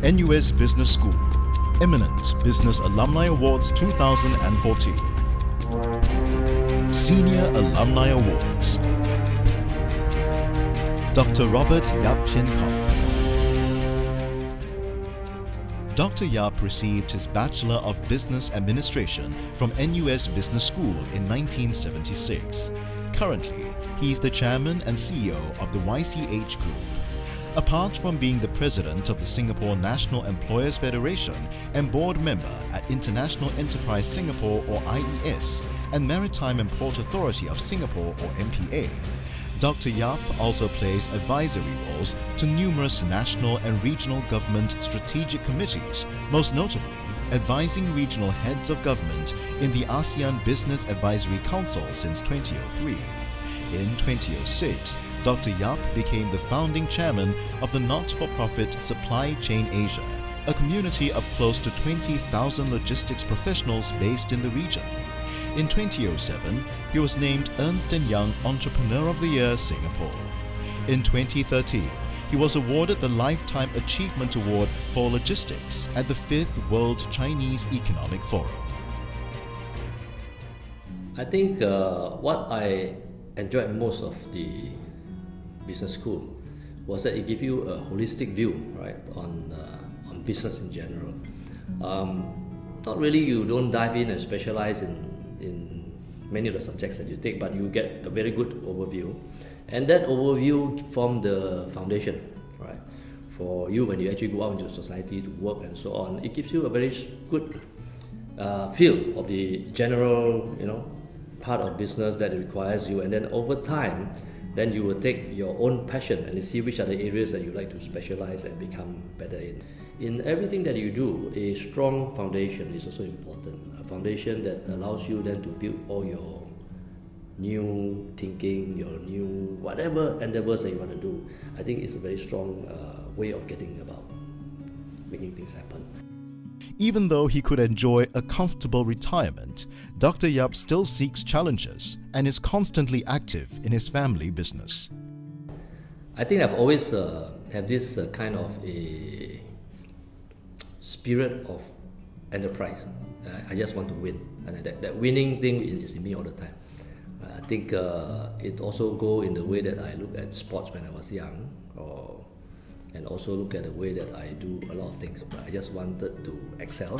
NUS Business School, Eminent Business Alumni Awards 2014, Senior Alumni Awards, Dr. Robert Yap Chin Kong. Dr. Yap received his Bachelor of Business Administration from NUS Business School in 1976. Currently, he is the Chairman and CEO of the YCH Group. Apart from being the President of the Singapore National Employers Federation and Board Member at International Enterprise Singapore or IES and Maritime and Port Authority of Singapore or MPA, Dr. Yap also plays advisory roles to numerous national and regional government strategic committees, most notably advising regional heads of government in the ASEAN Business Advisory Council since 2003. In 2006, Dr. Yap became the founding chairman of the not-for-profit Supply Chain Asia, a community of close to 20,000 logistics professionals based in the region. In 2007, he was named Ernst & Young Entrepreneur of the Year Singapore. In 2013, he was awarded the Lifetime Achievement Award for Logistics at the 5th World Chinese Economic Forum. I think what I enjoyed most of the business school was that it gives you a holistic view, right, on business in general. Not really, you don't dive in and specialize in many of the subjects that you take, but you get a very good overview, and that overview forms the foundation, right, for you when you actually go out into society to work and so on. It gives you a very good feel of the general, part of business that it requires you, and then over time, then you will take your own passion and you see which are the areas that you like to specialize and become better in. In everything that you do, a strong foundation is also important. A foundation that allows you then to build all your new thinking, your new whatever endeavors that you want to do. I think it's a very strong way of getting about making things happen. Even though he could enjoy a comfortable retirement, Dr. Yap still seeks challenges and is constantly active in his family business. I think I've always had this kind of a spirit of enterprise. I just want to win, and that winning thing is in me all the time. I think it also goes in the way that I look at sports when I was young, and also look at the way that I do a lot of things. I just wanted to excel.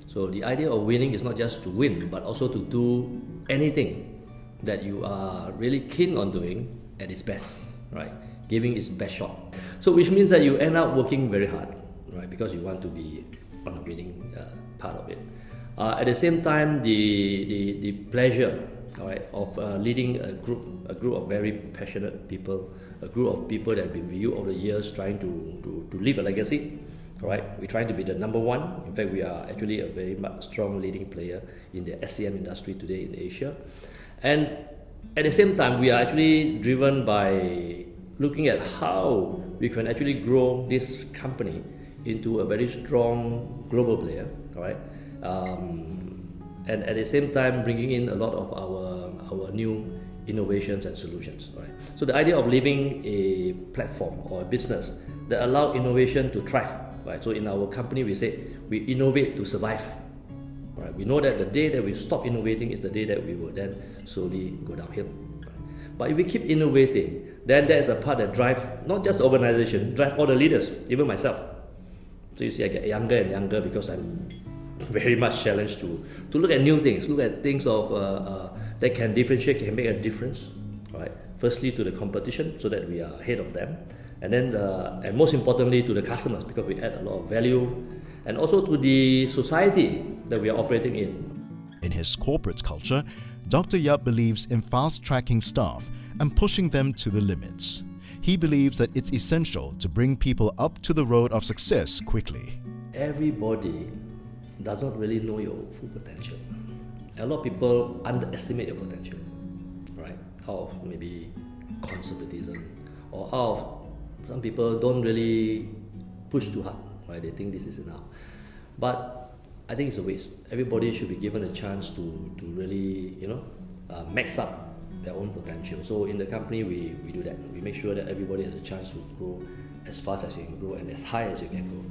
So the idea of winning is not just to win, but also to do anything that you are really keen on doing at its best, right? Giving its best shot. So which means that you end up working very hard, right? Because you want to be on the winning part of it. At the same time, the pleasure, right, of leading a group of very passionate people, a group of people that have been with you over the years trying to leave a legacy, right? We're trying to be the number one. In fact, we are actually a very strong leading player in the SCM industry today in Asia. And at the same time, we are actually driven by looking at how we can actually grow this company into a very strong global player, right? And at the same time, bringing in a lot of our new innovations and solutions, right? So the idea of leaving a platform or a business that allow innovation to thrive, right? So in our company, we say we innovate to survive, right? We know that the day that we stop innovating is the day that we will then slowly go downhill. Right? But if we keep innovating, then there is a part that drives not just the organization, drive all the leaders, even myself. So you see, I get younger and younger because I'm very much challenged to look at new things, look at things of that can differentiate, can make a difference, right? Firstly, to the competition, so that we are ahead of them, and then and most importantly to the customers, because we add a lot of value, and also to the society that we are operating in. In his corporate culture, Dr. Yap believes in fast-tracking staff and pushing them to the limits. He believes that it's essential to bring people up to the road of success quickly. Everybody does not really know your full potential. A lot of people underestimate your potential, right? Out of maybe conservatism, or out of some people don't really push too hard, right? They think this is enough. But I think it's a waste. Everybody should be given a chance to really, max up their own potential. So in the company, we do that. We make sure that everybody has a chance to grow as fast as you can grow and as high as you can go.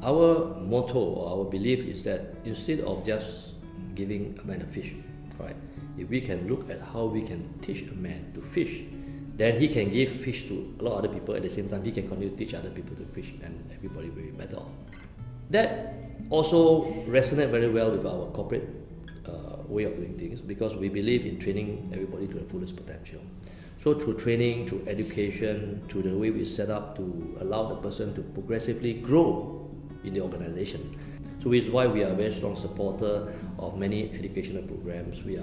our motto or our belief is that instead of just giving a man a fish, right? If we can look at how we can teach a man to fish, then he can give fish to a lot of other people. At the same time, he can continue to teach other people to fish, and everybody will be better off. That also resonates very well with our corporate way of doing things, because we believe in training everybody to the fullest potential. So through training, through education, through the way we set up to allow the person to progressively grow in the organization. So which is why we are a very strong supporter of many educational programs. We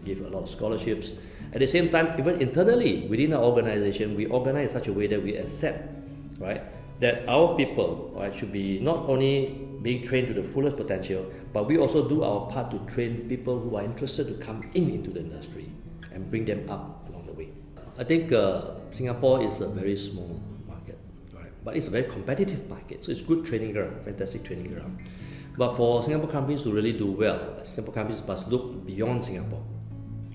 give a lot of scholarships. At the same time, even internally within our organization, we organize in such a way that we accept, right, that our people, right, should be not only being trained to the fullest potential, but we also do our part to train people who are interested to come into the industry and bring them up along the way. I think Singapore is a very small market, right? But it's a very competitive market, so it's good training ground, fantastic training ground. But for Singapore companies to really do well, Singapore companies must look beyond Singapore,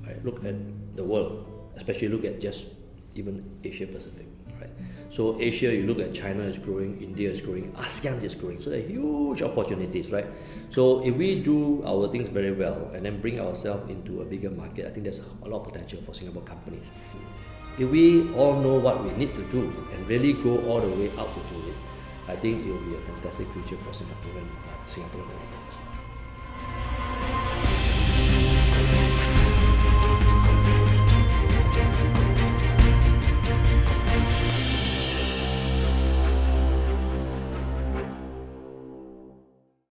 right? Look at the world, especially look at just even Asia Pacific, right? So Asia, you look at China is growing, India is growing, ASEAN is growing, so there are huge opportunities, right? So if we do our things very well and then bring ourselves into a bigger market, I think there's a lot of potential for Singapore companies. If we all know what we need to do and really go all the way out to do it, I think it will be a fantastic future for Singaporean.